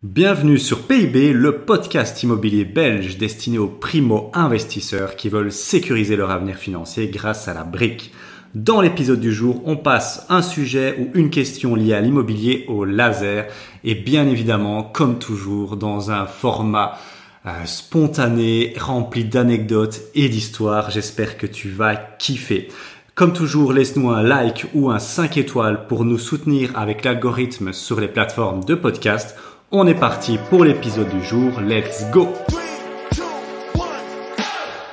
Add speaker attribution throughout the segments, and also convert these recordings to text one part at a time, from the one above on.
Speaker 1: Bienvenue sur PIB, le podcast immobilier belge destiné aux primo-investisseurs qui veulent sécuriser leur avenir financier grâce à la brique. Dans l'épisode du jour, on passe un sujet ou une question liée à l'immobilier au laser et bien évidemment, comme toujours, dans un format spontané, rempli d'anecdotes et d'histoires. J'espère que tu vas kiffer. Comme toujours, laisse-nous un like ou un 5 étoiles pour nous soutenir avec l'algorithme sur les plateformes de podcast. On est parti pour l'épisode du jour, let's go!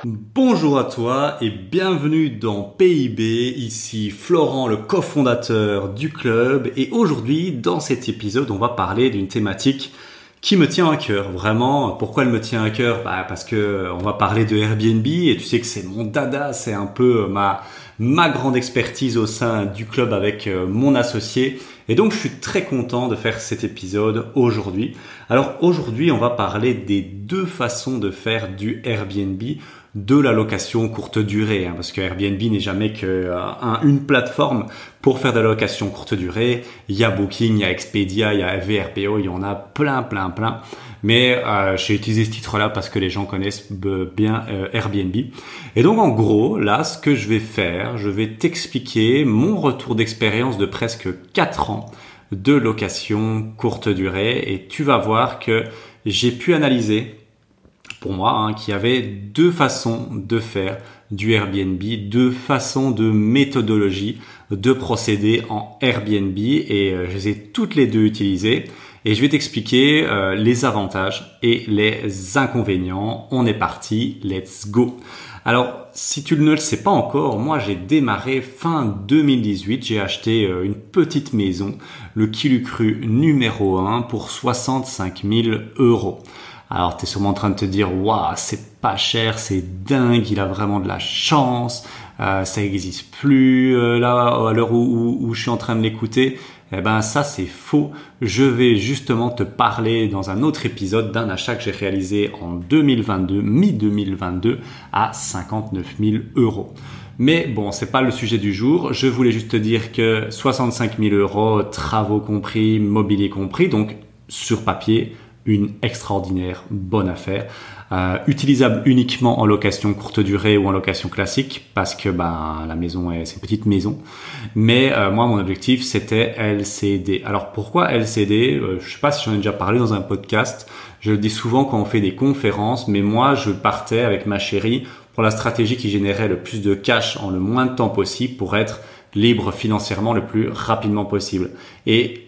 Speaker 1: Bonjour à toi et bienvenue dans PIB, ici Florent, le cofondateur du club, et aujourd'hui dans cet épisode on va parler d'une thématique qui me tient à cœur. Vraiment, pourquoi elle me tient à cœur? Parce que on va parler de Airbnb et tu sais que c'est mon dada, c'est un peu ma grande expertise au sein du club avec mon associé. Et donc, je suis très content de faire cet épisode aujourd'hui. Alors, aujourd'hui, on va parler des deux façons de faire du Airbnb, de la location courte durée, parce que Airbnb n'est jamais qu'une plateforme pour faire de la location courte durée. Il y a Booking, il y a Expedia, il y a VRBO, il y en a plein. Mais j'ai utilisé ce titre-là parce que les gens connaissent bien Airbnb. Et donc, en gros, là, ce que je vais faire, je vais t'expliquer mon retour d'expérience de presque 4 ans de location courte durée. Et tu vas voir que j'ai pu analyser pour moi, qu'il y avait deux façons de faire du Airbnb, deux façons de méthodologie de procéder en Airbnb et je les ai toutes les deux utilisées et je vais t'expliquer les avantages et les inconvénients. On est parti, let's go. Alors, si tu ne le sais pas encore, moi j'ai démarré fin 2018, j'ai acheté une petite maison, le Qui l'eût cru numéro 1 pour 65 000 €. Alors, tu es sûrement en train de te dire, waouh, c'est pas cher, c'est dingue, il a vraiment de la chance, ça existe plus là à l'heure où je suis en train de l'écouter. Eh ben, ça, c'est faux. Je vais justement te parler dans un autre épisode d'un achat que j'ai réalisé en 2022, mi-2022, à 59 000 €. Mais bon, c'est pas le sujet du jour. Je voulais juste te dire que 65 000 €, travaux compris, mobilier compris, donc sur papier, une extraordinaire bonne affaire, utilisable uniquement en location courte durée ou en location classique parce que la maison c'est une petite maison. Mais moi mon objectif c'était LCD. Alors pourquoi LCD? Je sais pas si j'en ai déjà parlé dans un podcast. Je le dis souvent quand on fait des conférences, mais moi je partais avec ma chérie pour la stratégie qui générait le plus de cash en le moins de temps possible pour être libre financièrement le plus rapidement possible. Et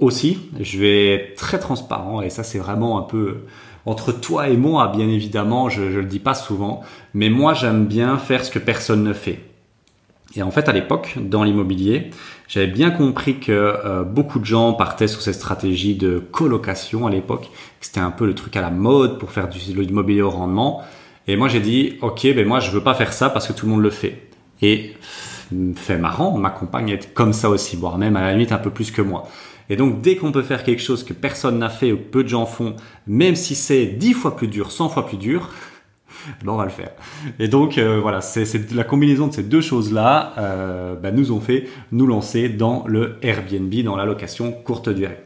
Speaker 1: aussi, je vais être très transparent et ça c'est vraiment un peu entre toi et moi, bien évidemment, je le dis pas souvent, mais moi j'aime bien faire ce que personne ne fait. Et en fait à l'époque, dans l'immobilier, j'avais bien compris que beaucoup de gens partaient sur cette stratégie de colocation à l'époque, que c'était un peu le truc à la mode pour faire de l'immobilier au rendement. Et moi j'ai dit, ok, moi je veux pas faire ça parce que tout le monde le fait. Et fait marrant, ma compagne est comme ça aussi, voire même à la limite un peu plus que moi. Et donc, dès qu'on peut faire quelque chose que personne n'a fait ou que peu de gens font, même si c'est 10 fois plus dur, 100 fois plus dur, on va le faire. Et donc, voilà, c'est la combinaison de ces deux choses-là nous ont fait nous lancer dans le Airbnb, dans la location courte durée.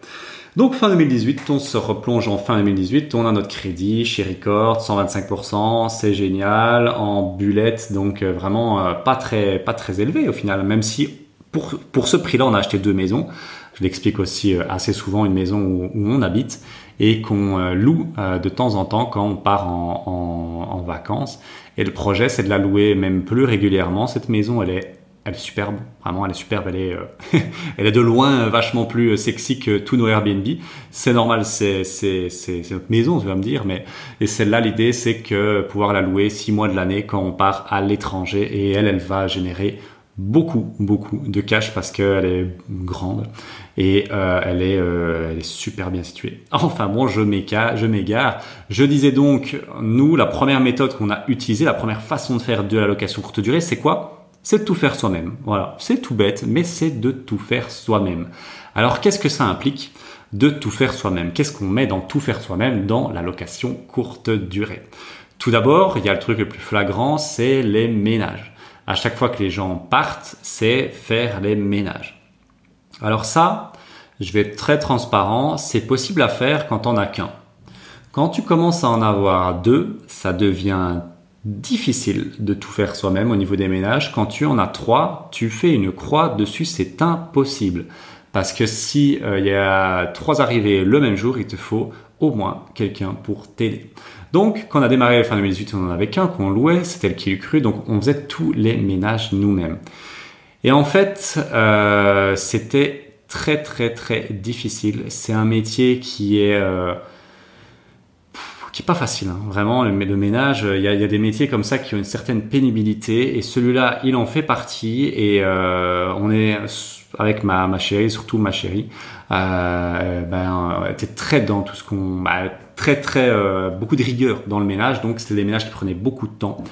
Speaker 1: Donc, fin 2018, on se replonge en fin 2018, on a notre crédit chez Record, 125%, c'est génial, en bullet, donc vraiment pas très élevé au final, même si pour ce prix-là, on a acheté 2 maisons. Je l'explique aussi assez souvent, une maison où on habite et qu'on loue de temps en temps quand on part en vacances. Et le projet, c'est de la louer même plus régulièrement. Cette maison, elle est superbe. Vraiment, elle est superbe. Elle est de loin vachement plus sexy que tous nos Airbnb. C'est normal, c'est notre maison, tu vas me dire. Et celle-là, l'idée, c'est que pouvoir la louer 6 mois de l'année quand on part à l'étranger. Et elle va générer beaucoup de cash parce qu'elle est grande et elle est super bien située. Enfin bon, je m'égare. Je disais donc, nous, la première méthode qu'on a utilisée, la première façon de faire de la location courte durée, c'est quoi? C'est de tout faire soi-même. Voilà, c'est tout bête, mais c'est de tout faire soi-même. Alors, qu'est-ce que ça implique de tout faire soi-même? Qu'est-ce qu'on met dans tout faire soi-même dans la location courte durée? Tout d'abord, il y a le truc le plus flagrant, c'est les ménages. À chaque fois que les gens partent, c'est faire les ménages. Alors ça, je vais être très transparent, c'est possible à faire quand on n'a qu'un. Quand tu commences à en avoir deux, ça devient difficile de tout faire soi-même au niveau des ménages. Quand tu en as trois, tu fais une croix dessus, c'est impossible. Parce que si il y a trois arrivées le même jour, il te faut au moins quelqu'un pour t'aider. Donc, quand on a démarré fin 2018, on en avait qu'un qu'on louait, c'était le Qui l'eût cru, donc on faisait tous les ménages nous-mêmes. Et en fait, c'était très très très difficile. C'est un métier qui est pas facile, hein. Vraiment, le ménage, il y a des métiers comme ça qui ont une certaine pénibilité, et celui-là, il en fait partie. Et on est avec ma chérie, surtout ma chérie, était très dans tout ce qu'on, beaucoup de rigueur dans le ménage. Donc c'était des ménages qui prenaient beaucoup de temps,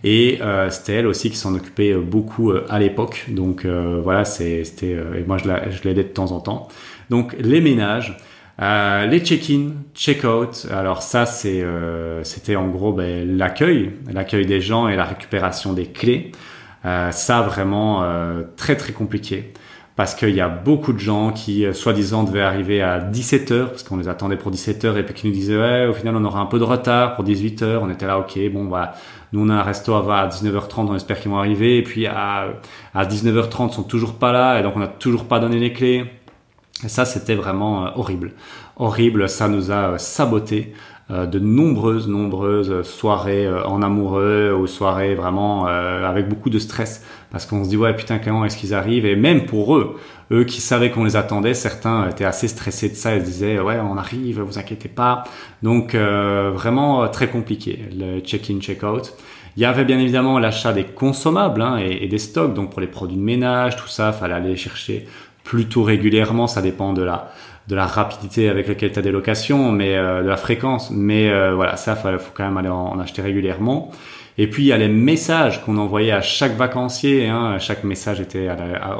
Speaker 1: et c'était elle aussi qui s'en occupait beaucoup à l'époque. Donc voilà, c'était et moi je l'aidais de temps en temps. Donc les ménages. Les check-in, check-out. Alors ça, c'était en gros l'accueil des gens et la récupération des clés. Ça vraiment très très compliqué, parce qu'il y a beaucoup de gens qui soi-disant devaient arriver à 17h, parce qu'on les attendait pour 17h, et puis qui nous disaient ouais, au final on aura un peu de retard pour 18h. On était là, ok, bon voilà, nous on a un resto à 19h30, on espère qu'ils vont arriver, et puis à 19h30 ils sont toujours pas là, et donc on n'a toujours pas donné les clés. Et ça, c'était vraiment horrible. Horrible, ça nous a saboté de nombreuses soirées en amoureux, ou soirées vraiment avec beaucoup de stress, parce qu'on se dit ouais putain, comment est-ce qu'ils arrivent. Et même pour eux qui savaient qu'on les attendait, certains étaient assez stressés de ça, ils se disaient ouais on arrive, vous inquiétez pas. Donc vraiment très compliqué le check-in, check-out. Il y avait bien évidemment l'achat des consommables et des stocks, donc pour les produits de ménage, tout ça, fallait aller chercher plutôt régulièrement. Ça dépend de la rapidité avec laquelle tu as des locations, mais de la fréquence. Mais voilà, ça faut quand même aller en acheter régulièrement. Et puis il y a les messages qu'on envoyait à chaque vacancier, hein. Chaque message était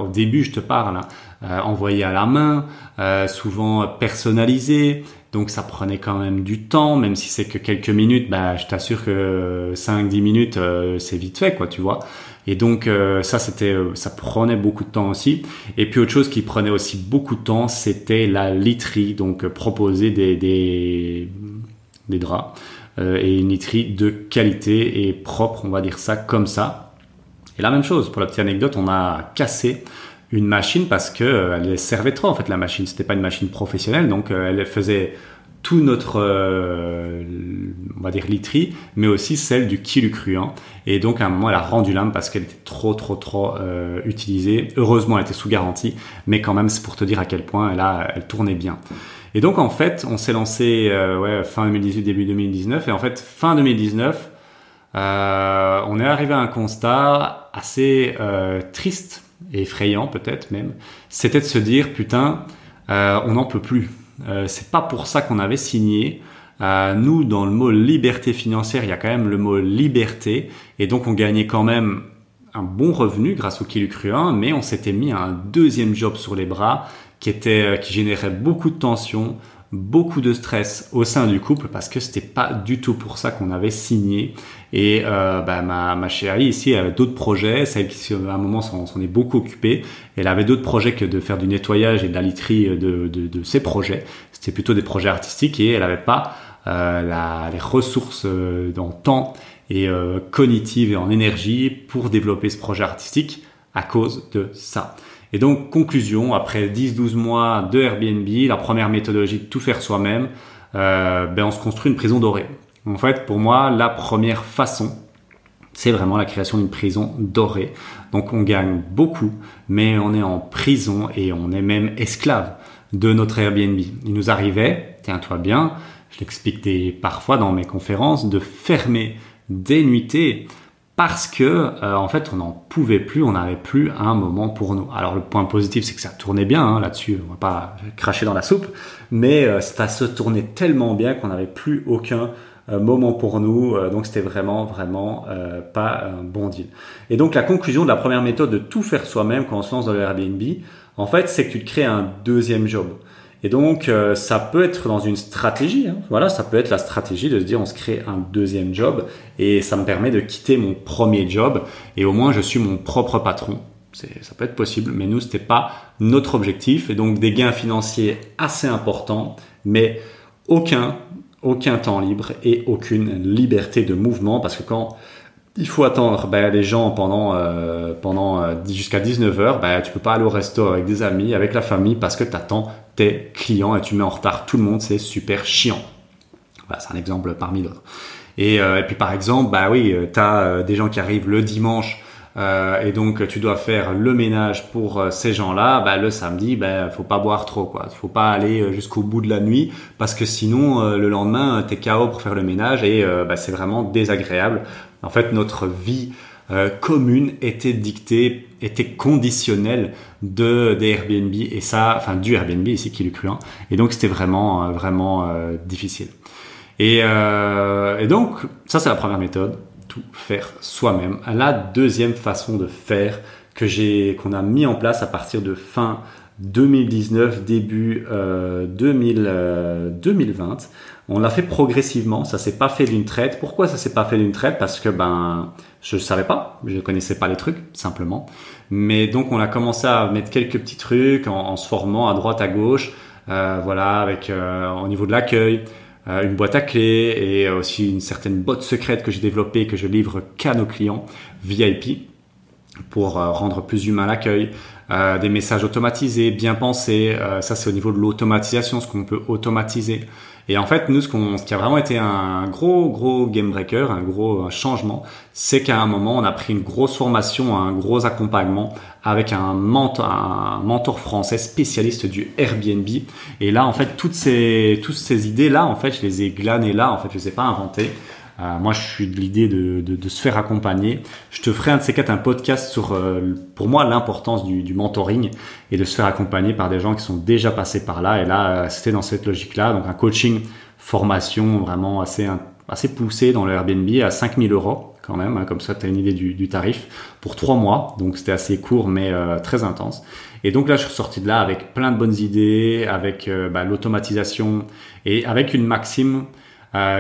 Speaker 1: au début, je te parle, envoyé à la main, souvent personnalisé. Donc ça prenait quand même du temps, même si c'est que quelques minutes. Je t'assure que 5-10 minutes, c'est vite fait, quoi, tu vois. Et donc ça prenait beaucoup de temps aussi. Et puis autre chose qui prenait aussi beaucoup de temps, c'était la literie, donc proposer des draps et une literie de qualité et propre, on va dire ça comme ça. Et la même chose, pour la petite anecdote, on a cassé une machine parce que elle servait trop, en fait. La machine, c'était pas une machine professionnelle, donc elle faisait tout notre on va dire literie, mais aussi celle du Qui l'eût cru, hein. Et donc à un moment elle a rendu l'âme parce qu'elle était trop utilisée. Heureusement elle était sous garantie, mais quand même c'est pour te dire à quel point elle tournait bien. Et donc en fait on s'est lancé fin 2018, début 2019, et en fait fin 2019 on est arrivé à un constat assez triste et effrayant peut-être même. C'était de se dire putain, on n'en peut plus. C'est pas pour ça qu'on avait signé. Nous, dans le mot liberté financière, il y a quand même le mot liberté, et donc on gagnait quand même un bon revenu grâce au Qui l'eût cru, mais on s'était mis un deuxième job sur les bras qui générait beaucoup de tension, beaucoup de stress au sein du couple, parce que c'était pas du tout pour ça qu'on avait signé. Et ma chérie ici avait d'autres projets, celle qui à un moment s'en est beaucoup occupée. Elle avait d'autres projets que de faire du nettoyage et de la literie de ses projets. C'était plutôt des projets artistiques, et elle avait pas les ressources en temps et cognitives et en énergie pour développer ce projet artistique à cause de ça. Et donc, conclusion, après 10-12 mois de Airbnb, la première méthodologie de tout faire soi-même, on se construit une prison dorée. En fait, pour moi, la première façon, c'est vraiment la création d'une prison dorée. Donc, on gagne beaucoup, mais on est en prison et on est même esclave de notre Airbnb. Il nous arrivait, tiens-toi bien, je l'explique parfois dans mes conférences, de fermer des nuitées parce que en fait on n'en pouvait plus, on n'avait plus un moment pour nous. Alors le point positif, c'est que ça tournait bien, là-dessus on va pas cracher dans la soupe, mais ça se tournait tellement bien qu'on n'avait plus aucun moment pour nous, donc c'était vraiment pas un bon deal. Et donc la conclusion de la première méthode de tout faire soi-même quand on se lance dans le Airbnb, en fait, c'est que tu te crées un deuxième job. Et donc ça peut être dans une stratégie, voilà, ça peut être la stratégie de se dire on se crée un deuxième job, et ça me permet de quitter mon premier job, et au moins je suis mon propre patron. Ça peut être possible, mais nous, c'était pas notre objectif. Et donc, des gains financiers assez importants, mais aucun temps libre et aucune liberté de mouvement, parce que quand il faut attendre les gens pendant jusqu'à 19h, tu peux pas aller au resto avec des amis, avec la famille, parce que tu attends tes clients et tu mets en retard tout le monde, c'est super chiant. Voilà, c'est un exemple parmi d'autres. Et puis par exemple, tu as des gens qui arrivent le dimanche et donc tu dois faire le ménage pour ces gens-là. Le samedi, faut pas boire trop, quoi. Faut pas aller jusqu'au bout de la nuit, parce que sinon le lendemain t'es KO pour faire le ménage et c'est vraiment désagréable. En fait, notre vie commune était conditionnelle des Airbnb, et ça, enfin du Airbnb ici qui est le cru, hein. Et donc c'était vraiment difficile. Et donc ça, c'est la première méthode, tout faire soi-même. La deuxième façon de faire qu'on a mis en place à partir de fin 2019, début 2020, on l'a fait progressivement. Ça s'est pas fait d'une traite. Pourquoi ça s'est pas fait d'une traite? Parce que je savais pas, je connaissais pas les trucs simplement. Mais donc on a commencé à mettre quelques petits trucs en se formant à droite à gauche, avec au niveau de l'accueil, une boîte à clés et aussi une certaine boîte secrète que j'ai développée et que je livre qu'à nos clients VIP pour rendre plus humain l'accueil. Des messages automatisés, bien pensés. Ça, c'est au niveau de l'automatisation, ce qu'on peut automatiser. Et en fait, nous, ce qui a vraiment été un gros game breaker, un gros changement, c'est qu'à un moment, on a pris une grosse formation, un gros accompagnement avec un mentor français spécialiste du Airbnb. Et là, en fait, toutes ces idées-là, en fait, je les ai glanées là. En fait, je les ai pas inventées. Moi, je suis de l'idée de se faire accompagner. Je te ferai un de ces quatre, un podcast sur, pour moi, l'importance du mentoring et de se faire accompagner par des gens qui sont déjà passés par là. Et là, c'était dans cette logique-là. Donc, un coaching, formation vraiment assez poussé dans le Airbnb à 5 000 € quand même. Hein, comme ça, tu as une idée du tarif pour 3 mois. Donc, c'était assez court, mais très intense. Et donc là, je suis sorti de là avec plein de bonnes idées, avec l'automatisation et avec une maxime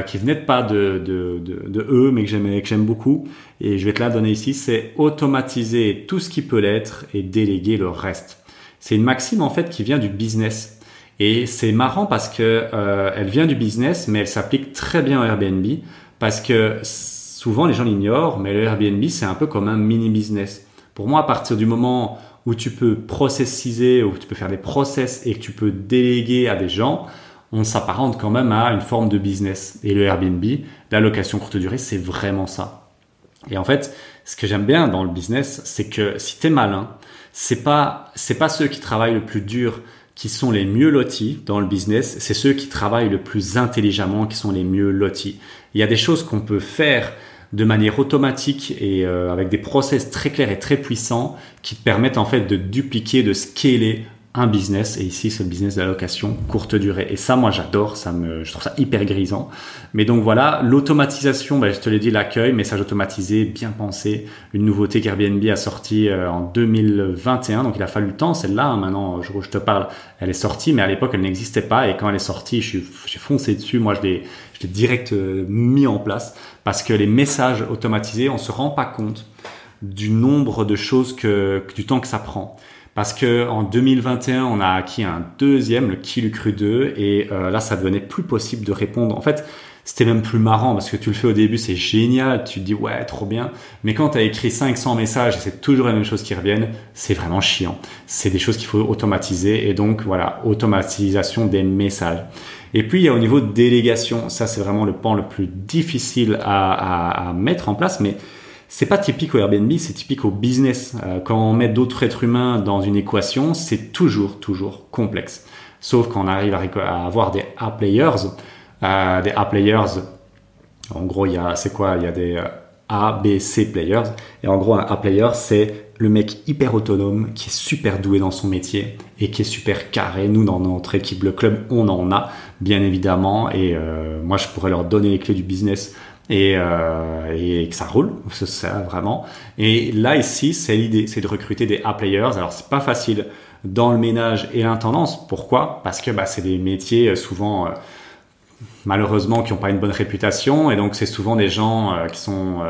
Speaker 1: qui venait pas de eux, mais que j'aime beaucoup, et je vais te la donner ici, c'est automatiser tout ce qui peut l'être et déléguer le reste. C'est une maxime en fait qui vient du business, et c'est marrant parce que elle vient du business, mais elle s'applique très bien au Airbnb, parce que souvent les gens l'ignorent, mais le Airbnb c'est un peu comme un mini business. Pour moi, à partir du moment où tu peux processiser, où tu peux faire des process et que tu peux déléguer à des gens, on s'apparente quand même à une forme de business. Et le Airbnb, la location courte durée, c'est vraiment ça. Et en fait, ce que j'aime bien dans le business, c'est que si t'es malin, c'est pas ceux qui travaillent le plus dur qui sont les mieux lotis dans le business, c'est ceux qui travaillent le plus intelligemment qui sont les mieux lotis. Il y a des choses qu'on peut faire de manière automatique et avec des process très clairs et très puissants qui te permettent en fait de dupliquer, de scaler un business, et ici c'est le business de la location courte durée, et ça moi j'adore, je trouve ça hyper grisant. Mais donc voilà, l'automatisation, je te l'ai dit, l'accueil, message automatisé, bien pensé, une nouveauté qu'Airbnb a sortie en 2021, donc il a fallu le temps, celle-là, hein, maintenant je te parle, elle est sortie, mais à l'époque elle n'existait pas, et quand elle est sortie, j'ai foncé dessus, moi je l'ai direct mis en place, parce que les messages automatisés, on se rend pas compte du nombre de choses du temps que ça prend. Parce que en 2021, on a acquis un deuxième, le Qui l'eût cru 2, et là, ça devenait plus possible de répondre. En fait, c'était même plus marrant parce que tu le fais au début, c'est génial, tu te dis ouais, trop bien. Mais quand tu as écrit 500 messages et c'est toujours les mêmes choses qui reviennent, c'est vraiment chiant. C'est des choses qu'il faut automatiser, et donc voilà, automatisation des messages. Et puis il y a au niveau de délégation, ça c'est vraiment le pan le plus difficile à mettre en place, mais c'est pas typique au Airbnb, c'est typique au business. Quand on met d'autres êtres humains dans une équation, c'est toujours complexe. Sauf quand on arrive à avoir des A-players. Des A-players, en gros, il y a des A, B, C players. Et en gros, un A-player, c'est le mec hyper autonome, qui est super doué dans son métier et qui est super carré. Nous, dans notre équipe, le club, on en a, bien évidemment. Et moi, je pourrais leur donner les clés du business et que ça roule, c'est ça vraiment. Et là ici, c'est l'idée, c'est de recruter des A-players. Alors c'est pas facile dans le ménage et l'intendance. Pourquoi? Parce que c'est des métiers souvent malheureusement qui n'ont pas une bonne réputation, et donc c'est souvent des gens qui sont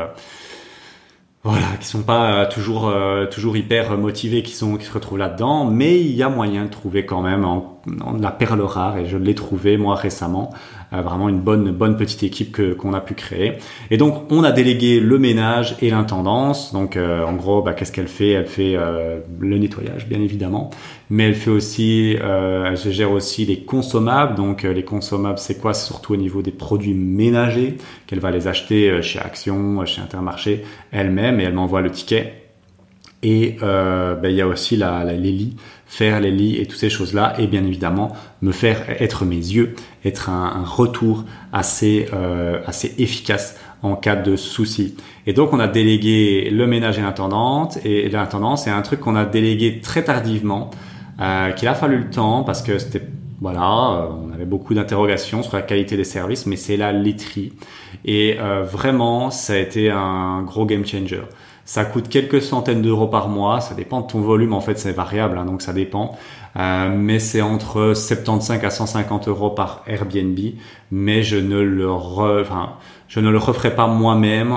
Speaker 1: voilà, qui sont pas toujours hyper motivés, qui se retrouvent là-dedans, mais il y a moyen de trouver quand même en la perle rare, et je l'ai trouvé moi récemment, vraiment une bonne petite équipe qu'on a pu créer. Et donc on a délégué le ménage et l'intendance. Donc en gros, qu'est-ce qu'elle fait? Elle fait le nettoyage bien évidemment, mais elle fait aussi, elle gère aussi les consommables. Donc les consommables, c'est quoi? C'est surtout au niveau des produits ménagers qu'elle va les acheter chez Action, chez Intermarché elle-même, et elle m'envoie le ticket. Et il y a aussi les lits, faire les lits et toutes ces choses-là, et bien évidemment me faire être mes yeux, être un retour assez efficace en cas de souci. Et donc on a délégué le ménage et l'intendance, c'est un truc qu'on a délégué très tardivement, qu'il a fallu le temps parce que c'était on avait beaucoup d'interrogations sur la qualité des services, mais c'est la laiterie. Et vraiment, ça a été un gros game changer. Ça coûte quelques centaines d'euros par mois, ça dépend de ton volume, en fait c'est variable, donc ça dépend. Mais c'est entre 75 à 150 euros par Airbnb, mais je ne le referai pas moi-même,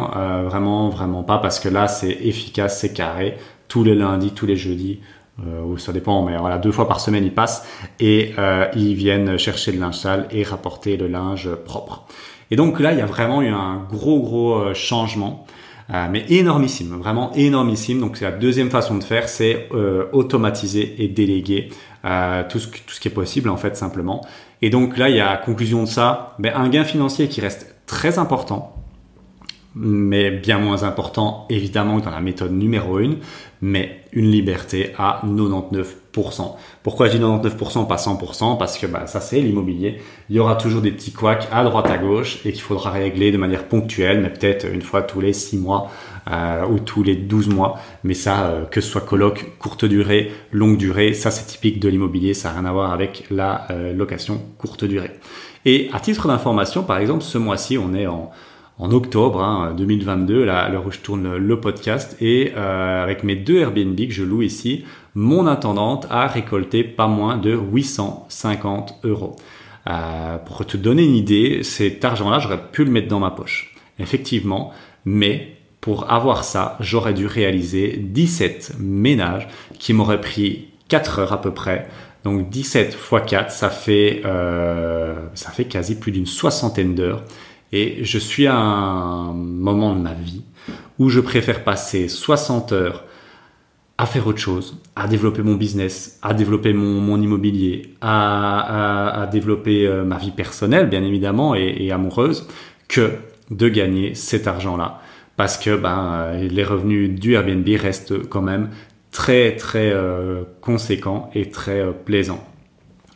Speaker 1: vraiment pas, parce que là c'est efficace, c'est carré, tous les lundis, tous les jeudis. Ou ça dépend, mais voilà, 2 fois par semaine ils passent et ils viennent chercher le linge sale et rapporter le linge propre. Et donc là il y a vraiment eu un gros changement, mais énormissime, vraiment énormissime. Donc c'est la deuxième façon de faire, c'est automatiser et déléguer tout ce qui est possible en fait, simplement. Et donc là il y a, à conclusion de ça, un gain financier qui reste très important, mais bien moins important évidemment que dans la méthode numéro 1, mais une liberté à 99%. Pourquoi je dis 99%, pas 100%? Parce que ça c'est l'immobilier. Il y aura toujours des petits couacs à droite à gauche et qu'il faudra régler de manière ponctuelle, mais peut-être une fois tous les 6 mois ou tous les 12 mois. Mais ça, que ce soit coloc, courte durée, longue durée, ça c'est typique de l'immobilier, ça n'a rien à voir avec la location courte durée. Et à titre d'information, par exemple, ce mois-ci, on est en octobre 2022, là, à l'heure où je tourne le podcast, et avec mes 2 Airbnb que je loue ici, mon intendante a récolté pas moins de 850 euros. Pour te donner une idée, cet argent-là, j'aurais pu le mettre dans ma poche, effectivement, mais pour avoir ça, j'aurais dû réaliser 17 ménages qui m'auraient pris 4 heures à peu près. Donc 17 x 4, ça fait quasi plus d'une soixantaine d'heures. Et je suis à un moment de ma vie où je préfère passer 60 heures à faire autre chose, à développer mon business, à développer mon immobilier, à développer ma vie personnelle, bien évidemment, et amoureuse, que de gagner cet argent-là. Parce que les revenus du Airbnb restent quand même très conséquents et très plaisants.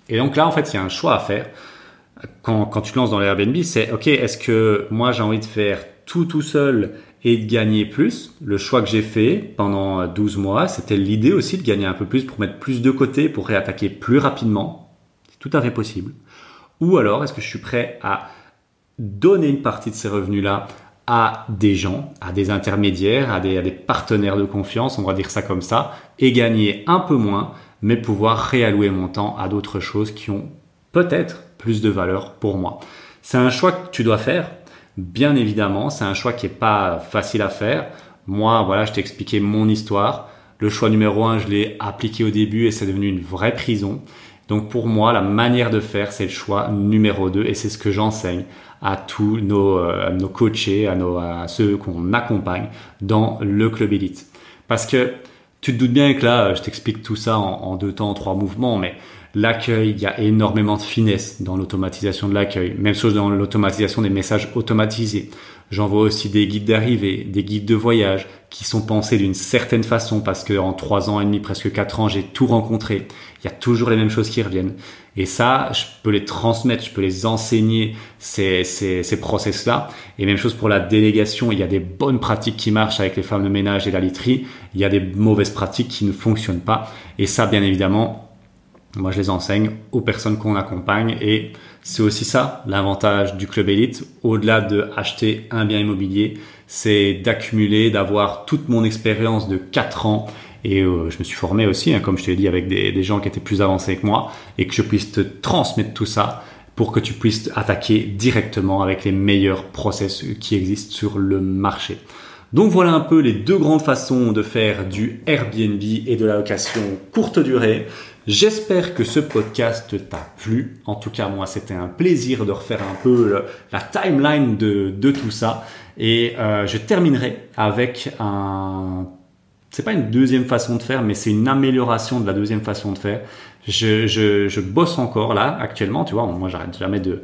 Speaker 1: Et donc là, en fait, il y a un choix à faire. Quand tu te lances dans l'Airbnb, c'est ok, est-ce que moi j'ai envie de faire tout seul et de gagner plus? Le choix que j'ai fait pendant 12 mois, c'était l'idée aussi de gagner un peu plus pour mettre plus de côté, pour réattaquer plus rapidement. C'est tout à fait possible. Ou alors, est-ce que je suis prêt à donner une partie de ces revenus-là à des gens, à des intermédiaires, à des partenaires de confiance, on va dire ça comme ça, et gagner un peu moins, mais pouvoir réallouer mon temps à d'autres choses qui ont peut-être plus de valeur pour moi. C'est un choix que tu dois faire, bien évidemment. C'est un choix qui est pas facile à faire. Moi, voilà, je t'ai expliqué mon histoire. Le choix numéro 1, je l'ai appliqué au début et c'est devenu une vraie prison. Donc pour moi, la manière de faire, c'est le choix numéro 2 et c'est ce que j'enseigne à tous nos coachés, à ceux qu'on accompagne dans le Club Elite. Parce que tu te doutes bien que là, je t'explique tout ça en 2 temps, en 3 mouvements, mais l'accueil, il y a énormément de finesse dans l'automatisation de l'accueil. Même chose dans l'automatisation des messages automatisés. J'envoie aussi des guides d'arrivée, des guides de voyage qui sont pensés d'une certaine façon parce que en 3 ans et demi, presque 4 ans, j'ai tout rencontré. Il y a toujours les mêmes choses qui reviennent. Et ça, je peux les transmettre, je peux les enseigner, ces process-là. Et même chose pour la délégation. Il y a des bonnes pratiques qui marchent avec les femmes de ménage et la literie. Il y a des mauvaises pratiques qui ne fonctionnent pas. Et ça, bien évidemment, moi, je les enseigne aux personnes qu'on accompagne et c'est aussi ça, l'avantage du Club Elite. Au-delà de acheter un bien immobilier, c'est d'accumuler, d'avoir toute mon expérience de 4 ans et je me suis formé aussi, comme je te l'ai dit, avec des gens qui étaient plus avancés que moi et que je puisse te transmettre tout ça pour que tu puisses attaquer directement avec les meilleurs process qui existent sur le marché. Donc voilà un peu les deux grandes façons de faire du Airbnb et de la location courte durée. J'espère que ce podcast t'a plu. En tout cas, moi, c'était un plaisir de refaire un peu la timeline de tout ça. Et je terminerai avec c'est pas une deuxième façon de faire, mais c'est une amélioration de la deuxième façon de faire. Je bosse encore là actuellement, tu vois. Moi, j'arrête jamais de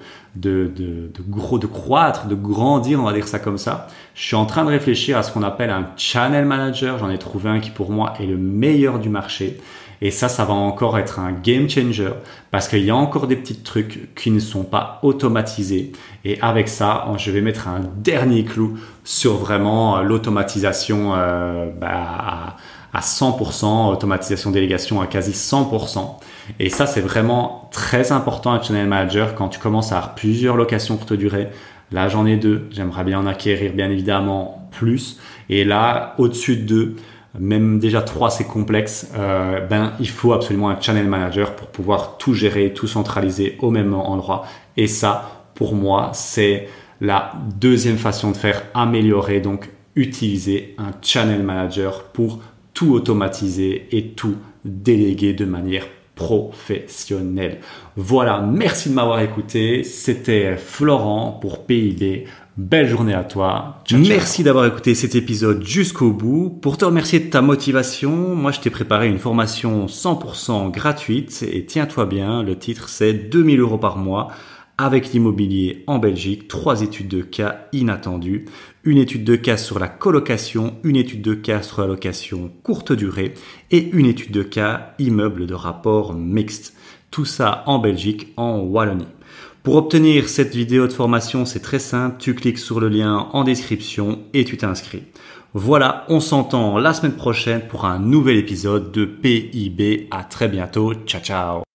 Speaker 1: croître, de grandir, on va dire ça comme ça. Je suis en train de réfléchir à ce qu'on appelle un channel manager. J'en ai trouvé un qui pour moi est le meilleur du marché. Et ça va encore être un game changer parce qu'il y a encore des petits trucs qui ne sont pas automatisés. Et avec ça, je vais mettre un dernier clou sur vraiment l'automatisation à 100%, automatisation délégation à quasi 100%. Et ça, c'est vraiment très important un channel manager quand tu commences à avoir plusieurs locations courte durée. Là, j'en ai 2. J'aimerais bien en acquérir bien évidemment plus. Et là, au-dessus de 2, même déjà 3 c'est complexe, il faut absolument un channel manager pour pouvoir tout gérer, tout centraliser au même endroit. Et ça, pour moi, c'est la deuxième façon de faire améliorer, donc utiliser un channel manager pour tout automatiser et tout déléguer de manière professionnelle. Voilà, merci de m'avoir écouté. C'était Florent pour PIB. Belle journée à toi. Ciao, ciao. Merci d'avoir écouté cet épisode jusqu'au bout. Pour te remercier de ta motivation, moi je t'ai préparé une formation 100% gratuite et tiens-toi bien, le titre c'est 2000 € par mois avec l'immobilier en Belgique, 3 études de cas inattendues, une étude de cas sur la colocation, une étude de cas sur la location courte durée et une étude de cas immeuble de rapport mixte. Tout ça en Belgique, en Wallonie. Pour obtenir cette vidéo de formation, c'est très simple, tu cliques sur le lien en description et tu t'inscris. Voilà, on s'entend la semaine prochaine pour un nouvel épisode de PIB. À très bientôt, ciao ciao.